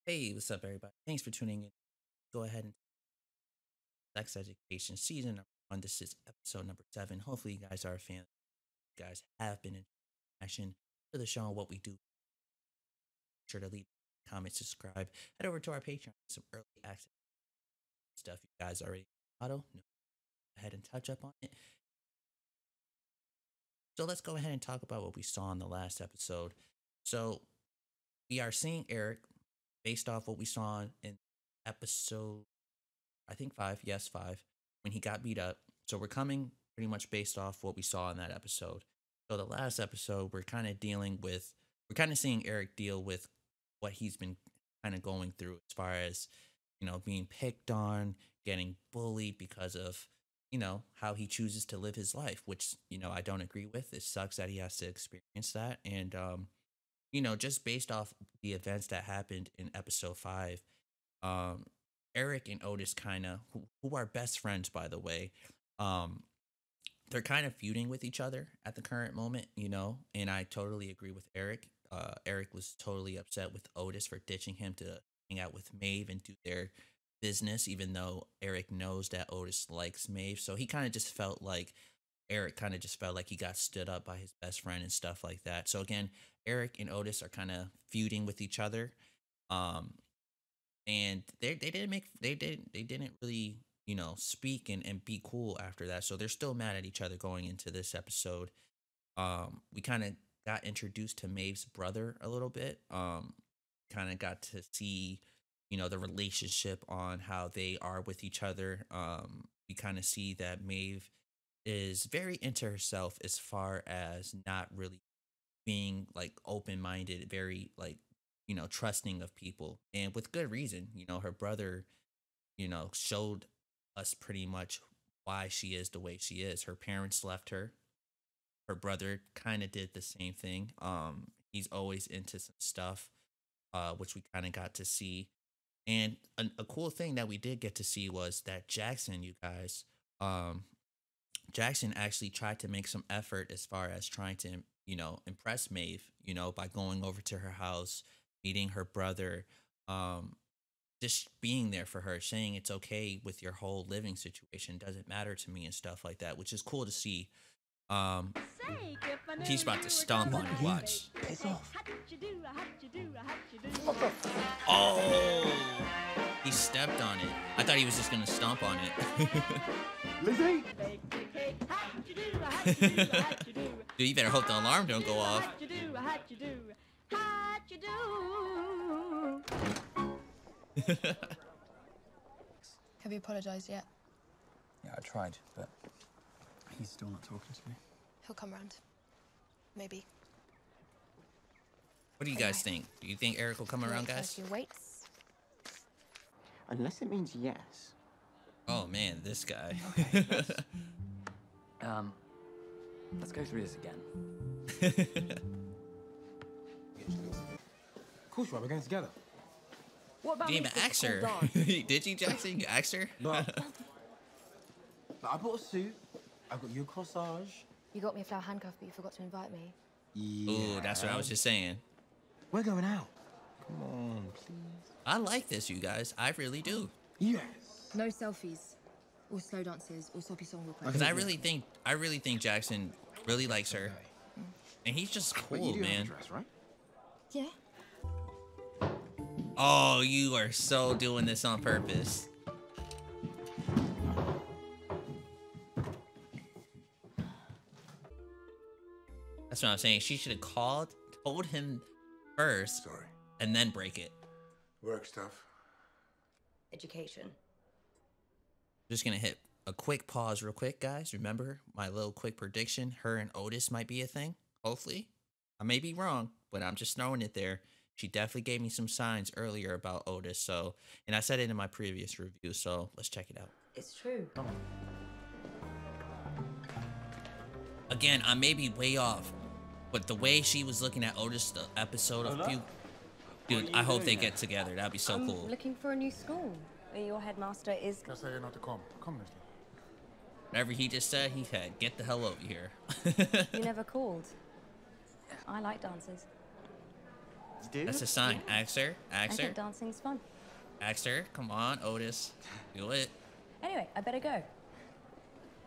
Hey, what's up, everybody? Thanks for tuning in. Go ahead and Sex Education Season number 1. This is episode number 7. Hopefully, you guys are a fan. You guys have been in action to the show and what we do. Be sure to leave comments, subscribe, head over to our Patreon. Some early access stuff you guys already auto. No, go ahead and touch up on it. So let's go ahead and talk about what we saw in the last episode. So we are seeing Eric based off what we saw in episode I think 5, yes, 5, when he got beat up. So we're coming pretty much based off what we saw in that episode. So the last episode, we're kind of seeing Eric deal with what he's been kind of going through as far as, being picked on, getting bullied because of, how he chooses to live his life, which, I don't agree with. It sucks that he has to experience that. And, just based off the events that happened in episode 5, um Eric and Otis kind of who are best friends, by the way. um they're kind of feuding with each other at the current moment, and I totally agree with Eric. Eric was totally upset with Otis for ditching him to hang out with Maeve and do their business, even though Eric knows that Otis likes Maeve. So he kind of just felt like Eric kind of just felt like he got stood up by his best friend and stuff like that. So again, Eric and Otis are kind of feuding with each other. um and they didn't really, speak and be cool after that, so they're still mad at each other going into this episode. We kind of got introduced to Maeve's brother a little bit. Kind of got to see, the relationship on how they are with each other. We kind of see that Maeve is very into herself as far as not really being like open minded, very like, trusting of people, and with good reason. Her brother, showed us pretty much why she is the way she is. Her parents left her. Her brother kind of did the same thing. He's always into some stuff, which we kind of got to see. And a cool thing that we did get to see was that Jackson, you guys, um, Jackson actually tried to make some effort as far as trying to, impress Maeve, by going over to her house, meeting her brother, um, just being there for her, saying it's okay with your whole living situation, doesn't matter to me and stuff like that, which is cool to see. Um, Say, if I knew he's about to you were stomp gonna on it. like Watch. me. Piss off. How'd you do? How'd you do? How'd you do? Oh, he stepped on it. I thought he was just gonna stomp on it. Lizzie? Bake the cake. How'd you do? How'd you do? How'd you do? Dude, you better hope the alarm don't go off. How'd you do? How'd you do? How'd you do? Have you apologized yet? Yeah, I tried, but he's still not talking to me. He'll come round. Maybe. What do you guys think? Do you think Eric will come around, guys? Your weights. Unless it means yes. Oh man, this guy. Let's go through this again. Of course you are, we're going together. What about Didn't even ask her. Did you, Jackson? You asked her? But I bought a suit, I got you a corsage. You got me a flower handcuff, but you forgot to invite me. Ooh, that's what I was just saying. We're going out. Come on, please. I like this, you guys. I really do. Yes. No selfies, or slow dances, or sloppy song requests. Because I really think Jackson really likes her. And he's just But you cool, do have a man. dress, right? Yeah. Oh, you are so doing this on purpose. That's what I'm saying. She should have told him first, Sorry. and then break it. Work stuff. Education. Just gonna hit a quick pause real quick, guys. Remember my little quick prediction? Her and Otis might be a thing. Hopefully. I may be wrong, but I'm just throwing it there. She definitely gave me some signs earlier about Otis, so, and I said it in my previous review, so let's check it out. It's true. Again, I may be way off, but the way she was looking at Otis the episode of few, dude, I hope they get together. That'd be so cool. Looking for a new school. Your headmaster is. Just say you're not to come. Come, Leslie. Whatever he just said, he had get the hell over here. You never called. I like dances. do? That's a sign. Ask her. I Ask her. think dancing's fun. Ask her. Come on, Otis. Do it. Anyway, I better go.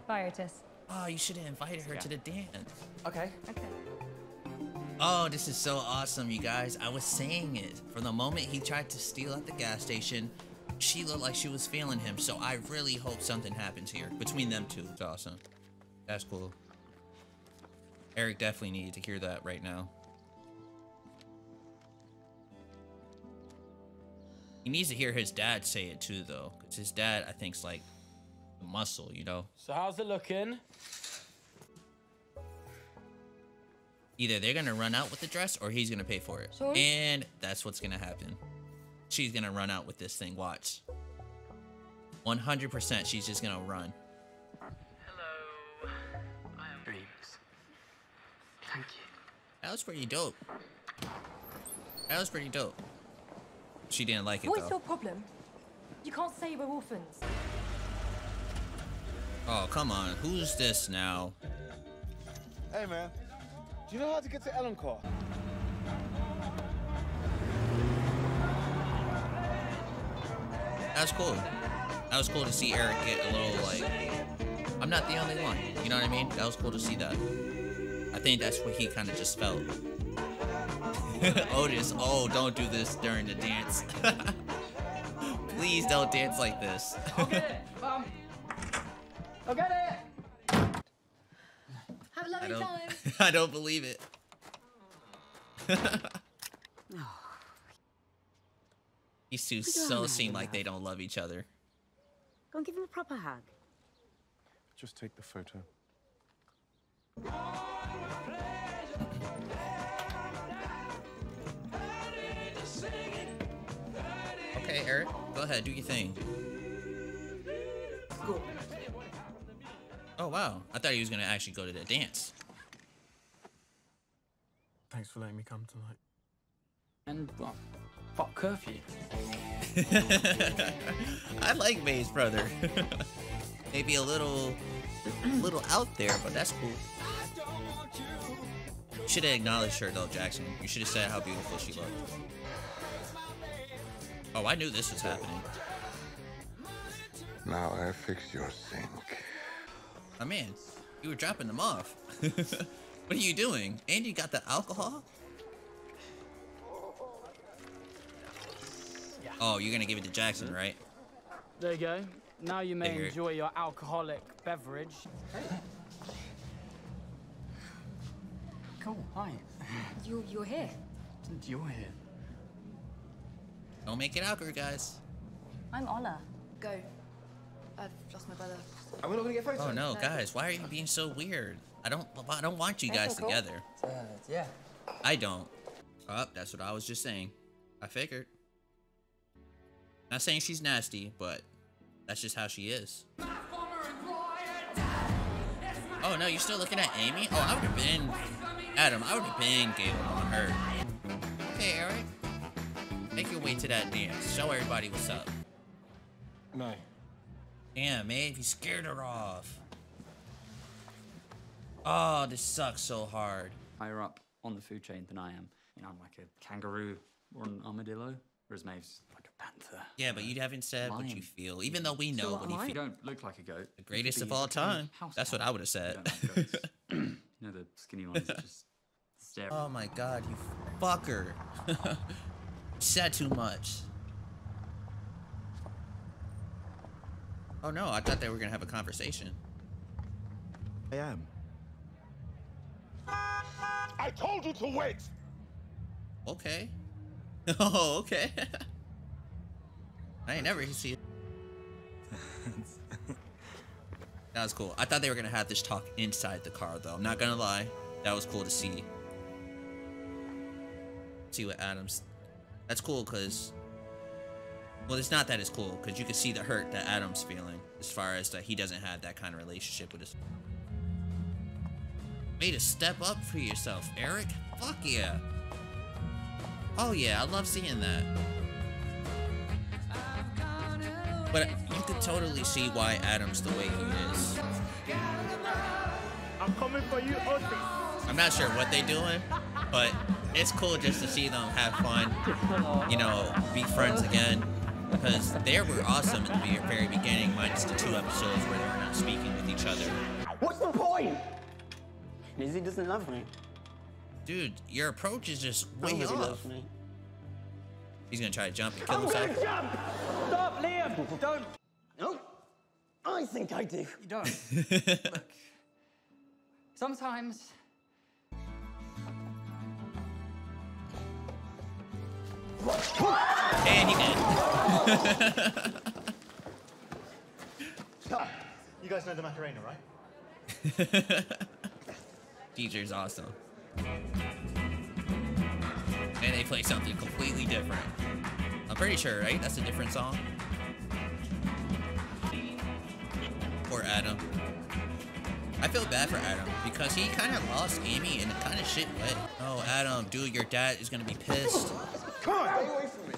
Bye, Otis. Oh, you should have invited her to the dance. Okay. Okay. Oh, this is so awesome, you guys. I was saying it. From the moment he tried to steal at the gas station, she looked like she was feeling him. So I really hope something happens here between them two. It's awesome. That's cool. Eric definitely needed to hear that right now. He needs to hear his dad say it too, though. Because his dad, I think, is like the muscle, you know? So how's it looking? Either they're gonna run out with the dress or he's gonna pay for it. Sure. And that's what's gonna happen. She's gonna run out with this thing, watch. 100% she's just gonna run. Hello. I am Dreams. Thank you. That was pretty dope. That was pretty dope. She didn't like it What's though. your problem? You can't say we're orphans. Oh, come on. Who's this now? Hey, man. Do you know how to get to Ellencore? That was cool. That was cool to see Eric get a little like, I'm not the only one. You know what I mean? That was cool to see that. I think that's what he kind of just felt. Otis, oh, don't do this during the dance. Please don't dance like this. I'll get it, Mum. I'll get it. Have a lovely time. I don't believe it. These two so seem like they don't love each other. Go and give him a proper hug. Just take the photo. Okay, Eric, go ahead, do your thing. Cool. Oh, wow. I thought he was going to actually go to the dance. Thanks for letting me come tonight. And what? Fuck curfew. I like May's brother. Maybe a little out there, but that's cool. You should have acknowledged her, though, Jackson. You should have said how beautiful she looked. Oh, I knew this was happening. Now I fixed your sink. Oh, man, you were dropping them off. What are you doing? And you got the alcohol? Yeah. Oh, you're going to give it to Jackson, right? There you go. Now you may Figured. enjoy your alcoholic beverage. Cool, hi. You're here. You're here. Don't make it awkward, guys. I'm Ola. Go. I've lost my brother. And we're not gonna get photos. Oh, no, guys, why are you being so weird? I don't want you guys That's so cool. together. Yeah. I don't. Oh, that's what I was just saying. I figured. Not saying she's nasty, but that's just how she is. Oh no, you're still looking at Amy? Oh, I would have been Adam. I would have been gave up on her. Okay, Eric. Make your way to that dance. Show everybody what's up. No. Damn, man, you scared her off. Oh, this sucks so hard. Higher up on the food chain than I am. You know, I'm like a kangaroo or an armadillo, whereas Maeve's like a panther. Yeah, but you haven't said what you Lion. feel, even though we know So what am you I? You feel. don't look like a goat. The greatest You of could be all a tiny time. house That's what cat. I would have said. You don't like goats. You know, the skinny ones that just stare. Oh my god, you fucker. You said too much. Oh no, I thought they were gonna have a conversation. I am. I told you to wait! Okay. Oh, okay. I ain't never see it. That was cool. I thought they were gonna have this talk inside the car though. I'm not gonna lie. That was cool to see. See what Adam's... That's cool because... Well, it's not that it's cool because you can see the hurt that Adam's feeling as far as that he doesn't have that kind of relationship with his... Way to step up for yourself, Eric. Fuck yeah. Oh yeah, I love seeing that. But you could totally see why Adam's the way he is. I'm coming for you, Otis. I'm not sure what they're doing, but it's cool just to see them have fun, you know, be friends again. Because they were awesome at the very beginning, minus the 2 episodes where they were not speaking with each other. What's the point? Lizzie doesn't love me. Dude, your approach is just way Nobody off. loves me. He's gonna try to jump and kill I'm himself. gonna jump! Stop, Liam! Don't. No, I think I do. You don't. Look, sometimes And he did. You guys know the Macarena, right? Teacher's awesome. And they play something completely different. I'm pretty sure, right? That's a different song. Poor Adam. I feel bad for Adam because he kind of lost Amy in a kind of shit way. Oh, Adam, dude, your dad is gonna be pissed. Come on! Stay away from me.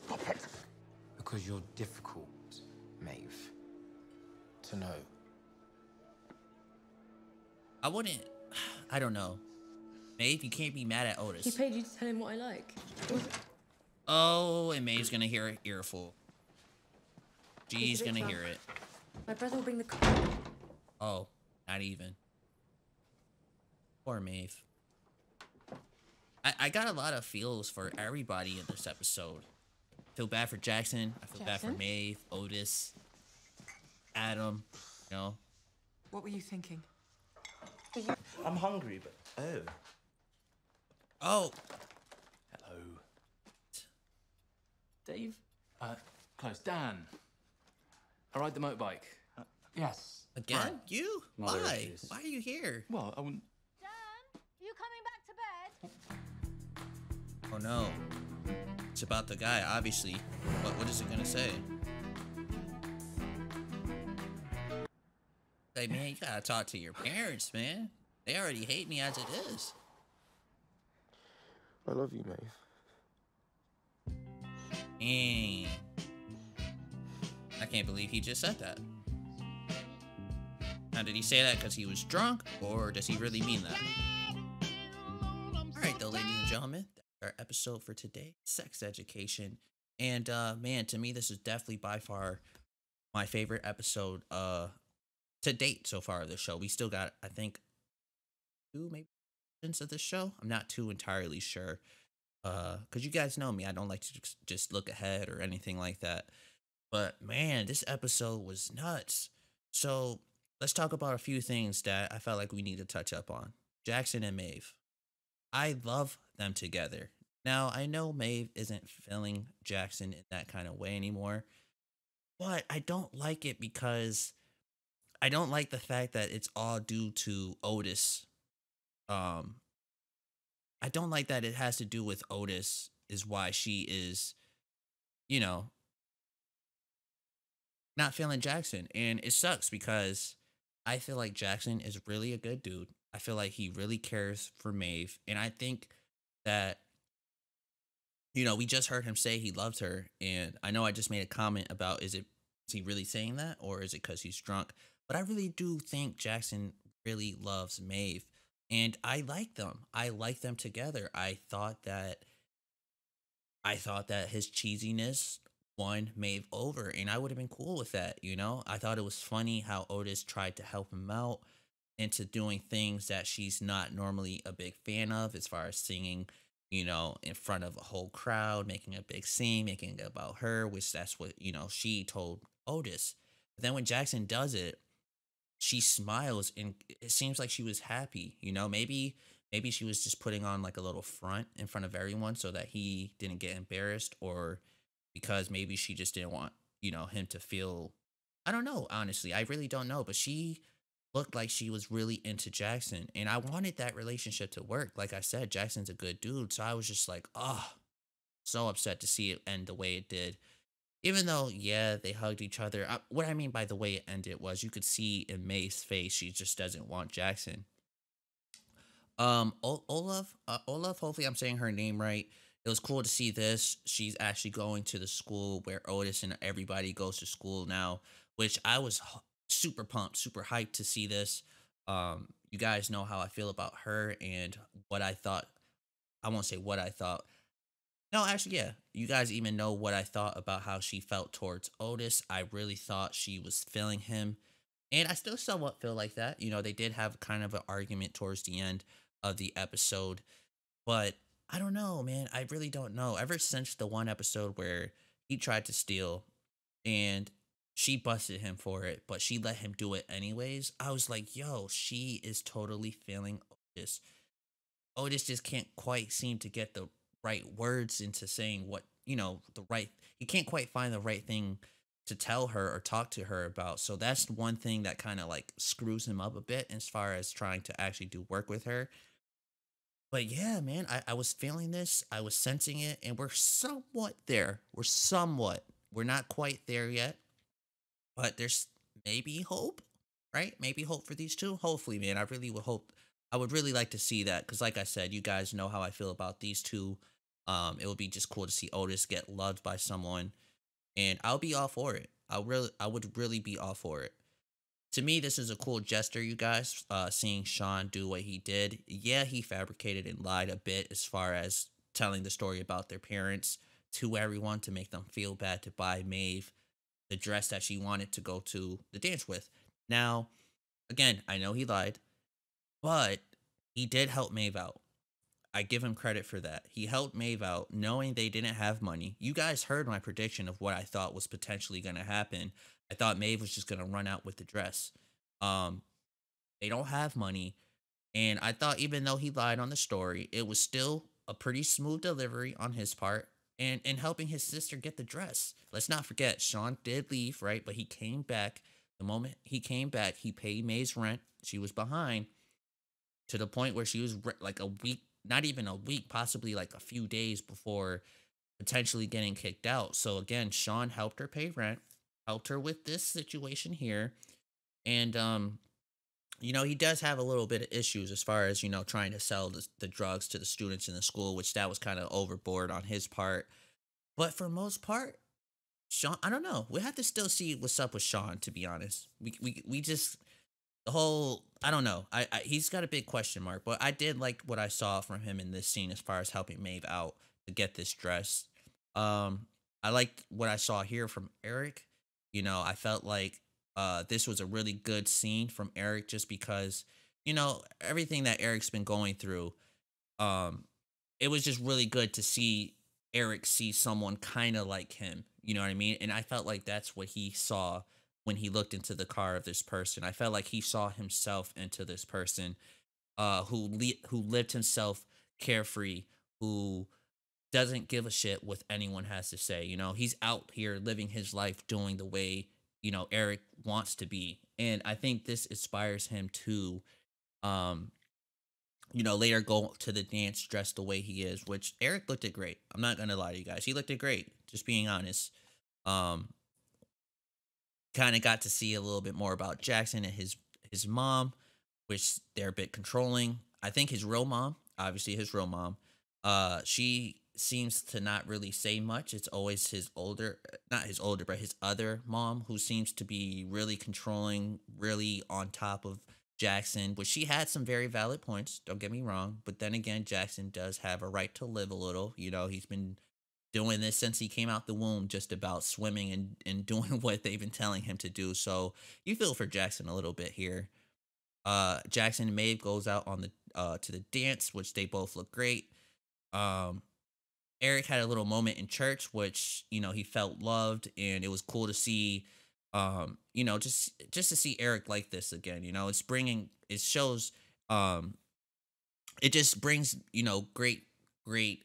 Stop it. Because you're difficult, Maeve. To know. I wouldn't. I don't know. Maeve, you can't be mad at He Otis. paid you to tell him what I like. Oh, and Maeve's gonna hear an earful. She's He's a bit gonna drunk. hear it. My brother will bring the. Oh, not even. Poor Maeve. I got a lot of feels for everybody in this episode. I feel bad for Jackson. I feel bad for Jackson? Maeve, Otis, Adam. You know, what were you thinking? I'm hungry, but... Oh. oh, Hello. Dave? Close. Dan. I ride the motorbike. Yes. again? Right. You? Mother Why? issues. Why are you here? Well, I wouldn't. Dan, you coming back to bed? Oh no. It's about the guy, obviously. What is it gonna say? Hey man, you gotta talk to your parents, man. They already hate me as it is. I love you, Maeve. Dang. I can't believe he just said that. Now, did he say that because he was drunk, or does he really mean that? Alright though, ladies and gentlemen, that's our episode for today, sex education. And man, to me, this is definitely by far my favorite episode to date so far of the show. We still got, I think, 2 maybe seasons of the show. I'm not too entirely sure. Because you guys know me, I don't like to just look ahead or anything like that. But man, this episode was nuts. So let's talk about a few things that I felt like we need to touch up on. Jackson and Maeve. I love them together. Now, I know Maeve isn't feeling Jackson in that kind of way anymore, but I don't like it because I don't like the fact that it's all due to Otis. I don't like that it has to do with Otis is why she is, you know, not feeling Jackson. And it sucks because I feel like Jackson is really a good dude. I feel like he really cares for Maeve. And I think that, you know, we just heard him say he loves her. And I know I just made a comment about is he really saying that or is it because he's drunk? But I really do think Jackson really loves Maeve. And I like them. I like them together. I thought that his cheesiness won Maeve over, and I would have been cool with that, you know? I thought it was funny how Otis tried to help him out into doing things that she's not normally a big fan of, as far as singing, you know, in front of a whole crowd, making a big scene, making it about her, which that's what, you know, she told Otis. But then when Jackson does it, she smiles and it seems like she was happy, you know? Maybe she was just putting on like a little front in front of everyone so that he didn't get embarrassed, or because maybe she just didn't want, you know, him to feel, I don't know, honestly. I really don't know, but she looked like she was really into Jackson, and I wanted that relationship to work. Like I said, Jackson's a good dude, so I was just like, oh, so upset to see it end the way it did. Even though, yeah, they hugged each other. What I mean by the way it ended was you could see in May's face she just doesn't want Jackson. Olaf, hopefully I'm saying her name right. It was cool to see this. She's actually going to the school where Otis and everybody goes to school now, which I was super pumped, super hyped to see this. You guys know how I feel about her and what I thought I won't say what I thought. No, actually, yeah. You guys even know what I thought about how she felt towards Otis. I really thought she was feeling him. And I still somewhat feel like that. You know, they did have kind of an argument towards the end of the episode. But I don't know, man. I really don't know. Ever since the one episode where he tried to steal and she busted him for it, but she let him do it anyways, I was like, yo, she is totally feeling Otis. Otis just can't quite seem to get the right words into saying what, the right, he can't quite find the right thing to tell her or talk to her about. So that's one thing that kind of like screws him up a bit as far as trying to actually do work with her. But yeah, man, I was feeling this, I was sensing it, and we're somewhat there. We're not quite there yet, but there's maybe hope, right? Maybe hope for these two. Hopefully, man. I really would hope. I would really like to see that because, like I said, you guys know how I feel about these two. It would be just cool to see Otis get loved by someone, and I'll be all for it. I would really be all for it. To me, this is a cool gesture, you guys. Seeing Sean do what he did. Yeah, he fabricated and lied a bit as far as telling the story about their parents to everyone to make them feel bad to buy Maeve the dress that she wanted to go to the dance with. Now, again, I know he lied, but he did help Maeve out. I give him credit for that. He helped Maeve out knowing they didn't have money. You guys heard my prediction of what I thought was potentially going to happen. I thought Maeve was just going to run out with the dress. Um, they don't have money. And I thought even though he lied on the story, it was still a pretty smooth delivery on his part and helping his sister get the dress. Let's not forget, Sean did leave, right? But he came back. The moment he came back, he paid Maeve's rent. She was behind to the point where she was like a week, not even a week, possibly like a few days before potentially getting kicked out. So again, Sean helped her pay rent, helped her with this situation here. And he does have a little bit of issues as far as, trying to sell the drugs to the students in the school, which that was kind of overboard on his part. But for most part, Sean, I don't know. We have to still see what's up with Sean, to be honest. We just the whole, I don't know. He's got a big question mark, but I did like what I saw from him in this scene as far as helping Maeve out to get this dress. I liked what I saw here from Eric. I felt like this was a really good scene from Eric just because, everything that Eric's been going through, it was just really good to see Eric see someone kind of like him. You know what I mean? And I felt like that's what he saw when he looked into the car of this person. I felt like he saw himself into this person who lived himself carefree, who doesn't give a shit what anyone has to say. He's out here living his life doing the way, Eric wants to be. And I think this inspires him to, later go to the dance dressed the way he is, which Eric looked at great. I'm not going to lie to you guys. He looked at great, just being honest. Kind of got to see a little bit more about Jackson and his mom, which they're a bit controlling. I think his real mom, obviously his real mom, she seems to not really say much. It's always but his other mom who seems to be really controlling, really on top of Jackson, which she had some very valid points, don't get me wrong. But then again, Jackson does have a right to live a little. He's been doing this since he came out the womb, just about swimming and doing what they've been telling him to do. So you feel for Jackson a little bit here. Jackson and Maeve goes out on the to the dance, which they both look great. Eric had a little moment in church, which he felt loved, and it was cool to see. Just to see Eric like this again. It shows. It just brings great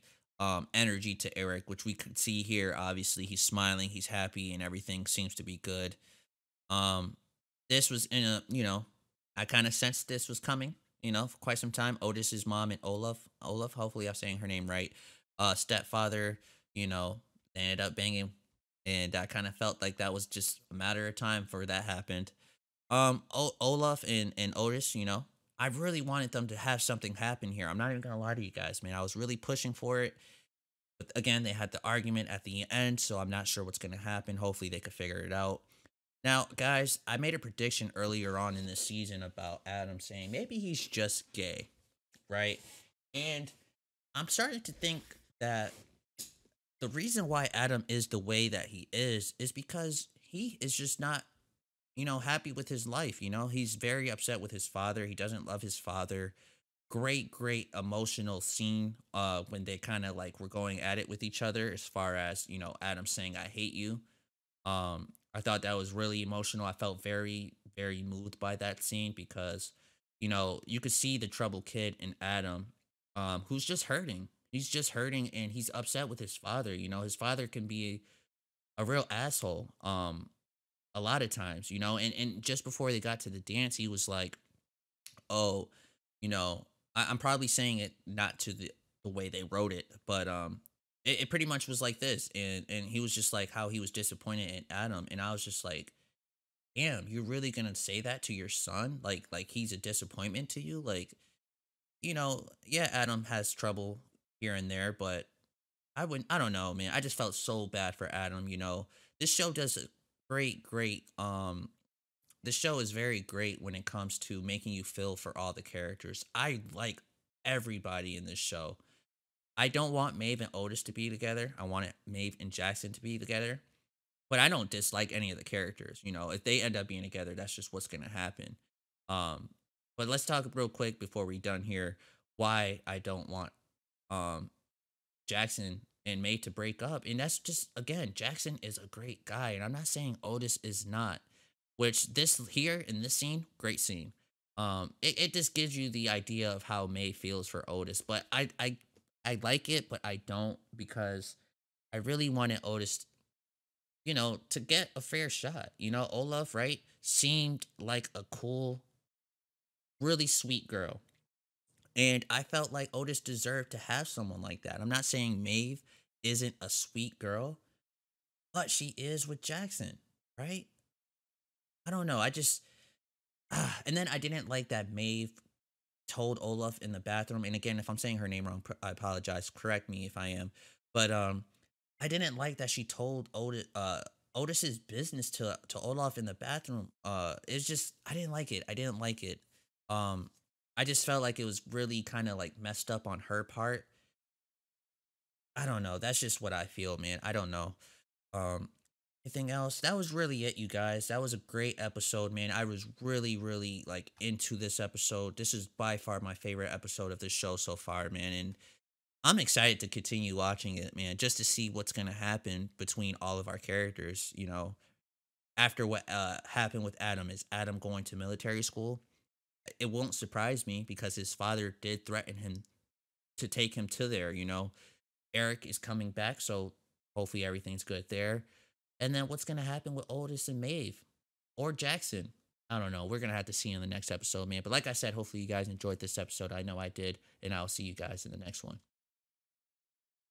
energy to Eric, which we could see here. Obviously, he's smiling, he's happy, and everything seems to be good. This was in a, I kind of sensed this was coming, for quite some time. Otis's mom and Olaf, hopefully I'm saying her name right, stepfather, they ended up banging, and I kind of felt like that was just a matter of time for that happened. Olaf and Otis, I really wanted them to have something happen here. I'm not even gonna lie to you guys, man. I was really pushing for it. But again, they had the argument at the end, so I'm not sure what's gonna happen. Hopefully they could figure it out. Now, guys, I made a prediction earlier on in this season about Adam saying maybe he's just gay, right? And I'm starting to think that the reason why Adam is the way that he is because he is just not, happy with his life. He's very upset with his father. He doesn't love his father. Great emotional scene when they kind of like were going at it with each other as far as, Adam saying I hate you. I thought that was really emotional. I felt very moved by that scene because, you could see the troubled kid in Adam, who's just hurting. He's just hurting and he's upset with his father. His father can be a real asshole. A lot of times, and just before they got to the dance, he was like, "Oh, I'm probably saying it not to the way they wrote it, but it pretty much was like this." And he was just like how he was disappointed in Adam, and I was just like, "Damn, you're really gonna say that to your son? Like he's a disappointment to you? Like, yeah, Adam has trouble here and there, but I don't know, man. I just felt so bad for Adam. This show does a great. This show is very great when it comes to making you feel for all the characters. I like everybody in this show. I don't want Maeve and Otis to be together. I want Maeve and Jackson to be together. But I don't dislike any of the characters. If they end up being together, that's just what's gonna happen. Um, but let's talk real quick before we're done here. Why I don't want um Jackson and May to break up. And that's just, again, Jackson is a great guy. And I'm not saying Otis is not, which this here in this scene, great scene. It just gives you the idea of how May feels for Otis. But I like it, but I don't because I really wanted Otis, to get a fair shot. Olaf, right, seemed like a cool, really sweet girl. And I felt like Otis deserved to have someone like that. I'm not saying Maeve isn't a sweet girl, but she is with Jackson, right? I don't know. And then I didn't like that Maeve told Olaf in the bathroom. And again, if I'm saying her name wrong, I apologize. Correct me if I am. But I didn't like that she told Otis's business to Olaf in the bathroom. It's just I didn't like it. I didn't like it. I just felt like it was really kind of like messed up on her part. I don't know. That's just what I feel, man. I don't know. Um, Anything else? That was really it, you guys. That was a great episode, man. I was really like into this episode. This is by far my favorite episode of this show so far, man. And I'm excited to continue watching it, man, just to see what's gonna happen between all of our characters. After what happened with Adam, is Adam going to military school? It won't surprise me because his father did threaten him to take him to there. Eric is coming back, so hopefully everything's good there. And then what's gonna happen with Otis and Maeve or Jackson? I don't know. We're gonna have to see in the next episode, man. But like I said, hopefully you guys enjoyed this episode. I know I did, and I'll see you guys in the next one.